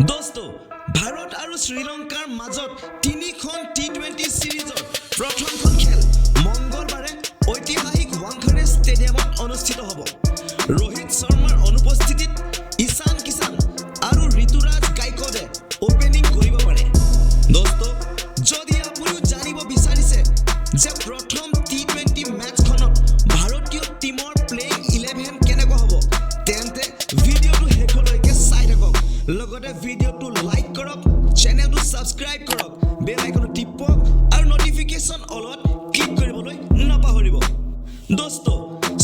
दोस्तो भारत और श्रीलंकार मजत 3খন T20 सीरीजर प्रथमখন खेल मंगलबारे ऐतिहासिक वानखेड़े स्टेडियमत अनुष्ठित हब। रोहित शर्मार अनुपस्थितित ईशान किसान और ऋतुराज गायकवाडे ओपेनिंग करिब पारे। दोस्तो जदि आपुनि जानिब बिचारिसे जे प्रथम T20 मैचखनत भारतीय टीमर प्लेइंग 11 केनेको हब तेन्ते भिडिओटु हेखলৈके चाइ थाকক। লগতে ভিডিওটো লাইক কৰক, চেনেলটো সাবস্ক্ৰাইব কৰক, বেল আইকনটো টিপক আৰু নটিফিকেশন অলত ক্লিক কৰিবলৈ নাপাহৰিব। दोस्तो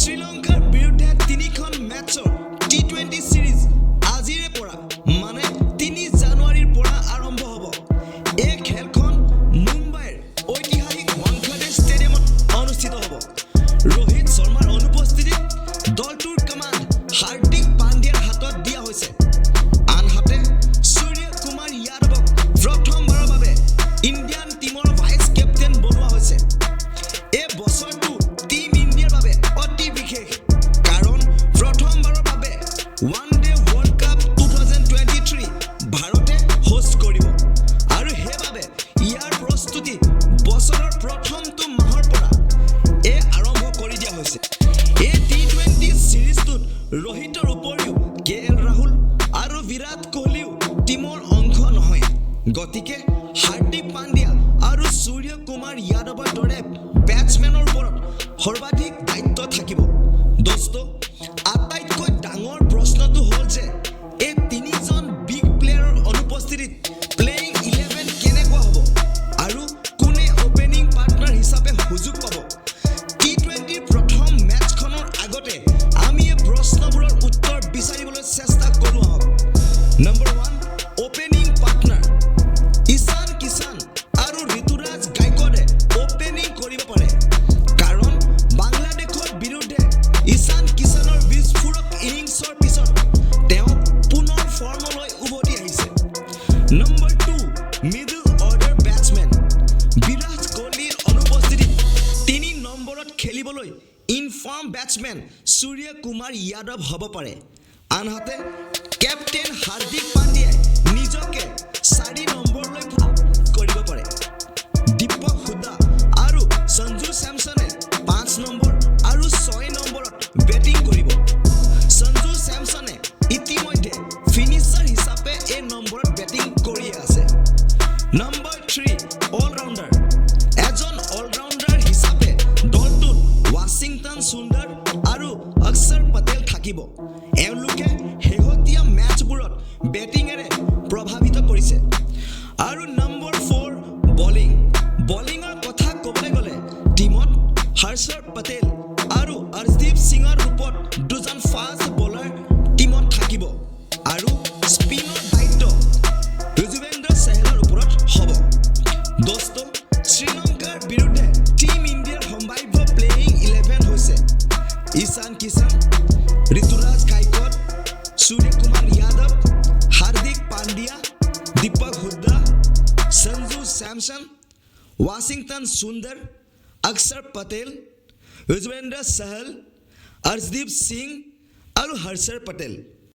শ্ৰীলংকাৰ বিৰুদ্ধে 3খন মেচৰ T20 সিৰিজ আজিৰে পৰা মানে 3 জানুৱাৰীৰ পৰা আৰম্ভ হ'ব। এই খেলখন মুম্বাইৰ ঐতিহাসিক वानखेड़े ষ্টেডিয়ামত অনুষ্ঠিত হ'ব। रोहित शर्माৰ অনুপস্থিতিত দলটোৰ কমাণ্ড হাৰ্দিক পাণ্ডিয়াৰ হাতত দিয়া হৈছে। इंडियन टीमर वाइस कैप्टेन बनवा होइसे। ए बছৰটো टीम इंडियार বাবে অতি বিশেষ কাৰণ প্ৰথমবাৰৰ বাবে ওয়ান ডে वर्ल्ड कप 2023 ভাৰতে হোষ্ট কৰিব আৰু হেবাবে ইয়াৰ প্ৰস্তুতি বছৰৰ প্ৰথমটো মাহৰ পৰা আৰম্ভ কৰি দিয়া হৈছে। এই T20 সিৰিজটোত ৰোহিতৰ উপৰিও KL ৰাহুল আৰু বিৰাট কোহলিও টিমৰ অংশ নহয়। গতিকে হাৰ্দিক পাণ্ডিয়া আৰু সূৰ্য কুমাৰ যাদৱৰ দৰে বেটসমেনৰ ওপৰত সৰ্বাধিক দায়িত্ব থাকিব। दोस्तो আটাইতকৈ ডাঙৰ প্ৰশ্নটো হ'ল যে এই তিনিজন বিগ প্লেয়াৰৰ অনুপস্থিতিত প্লেইং 11 কেনেকুৱা হ'ব আৰু কোনে ওপেনিং পাৰ্টনাৰ হিচাপে সুযোগ পাব। T20 প্ৰথম মেচখনৰ আগতে আমি এই প্ৰশ্নবোৰৰ উত্তৰ বিচাৰিবলৈ চেষ্টা কৰোঁ আহক। নম্বৰ 1 ওপেনিং পাৰ্টনাৰ ईशान किसान और ऋतुराज गायकवाडे ओपेनिंग करिब पारे कारण बांग्लादेशर विरुद्धे ईशान किसानर विस्फोरक इनिंग्सर पिছত तेও पुনৰ ফৰ্মলৈ উভতি আহিছে। নম্বৰ 2 মিডল অৰ্ডাৰ বেটসম্যান বিৰাট কোহলিৰ অনুপস্থিতিত 3 নম্বৰত খেলিবলৈ ইনফৰ্ম বেটসম্যান সূৰ্য কুমাৰ যাদৱ হ'ব পাৰে। আনহাতে কেপ্টেইন হাৰ্দিক পাণ্ডিয়াই নিজকে 4 নম্বৰলৈ কৰিব পাৰে। দীপক হুডা আৰু সঞ্জু স্যামসনে 5 নম্বৰ আৰু 6 নম্বৰত বেটিং কৰিব। সঞ্জু স্যামসনে ইতিমধ্যে ফিনিশাৰ হিচাপে এই নম্বৰত বেটিং কৰি আছে। নম্বৰ 3 অলৰাউন্ডাৰ এজন অলৰাউন্ডাৰ হিচাপে দলটোত ৱাশ্বিংটন সুন্দৰ আৰু অক্ষৰ পটেল থাকিব। এওঁলোকে শেহতীয়া মেচবোৰত বেটিঙেৰে প্ৰভাৱিত কৰিছে। আৰু নম্বৰ 4 বলিঙৰ কথা ক'বলৈ গ'লে টিমত হৰ্ষৰ পটেল আৰু অৰ্শদীপ সিঙৰ ৰূপত দুজন ফাষ্ট বলাৰ টিমত থাকিব আৰু স্পিনৰ দায়িত্ব যুজবেন্দ্ৰ চেহলৰ ওপৰত হ'ব। दोस्तो শ্ৰীলংকাৰ বিৰুদ্ধে টিম ইণ্ডিয়াৰ সম্ভাৱ্য প্লেইং 11 হৈছে ईशान किसान, ऋतुराज गायकवाड, सूर्य कुमार यादव, हार्दिक पांड्या, दीपक हुड्डा, संजू सैमसन, वाशिंगटन सुंदर, अक्षर पटेल, युजवेंद्र सहल, अर्शदीप सिंह और हर्षर पटेल।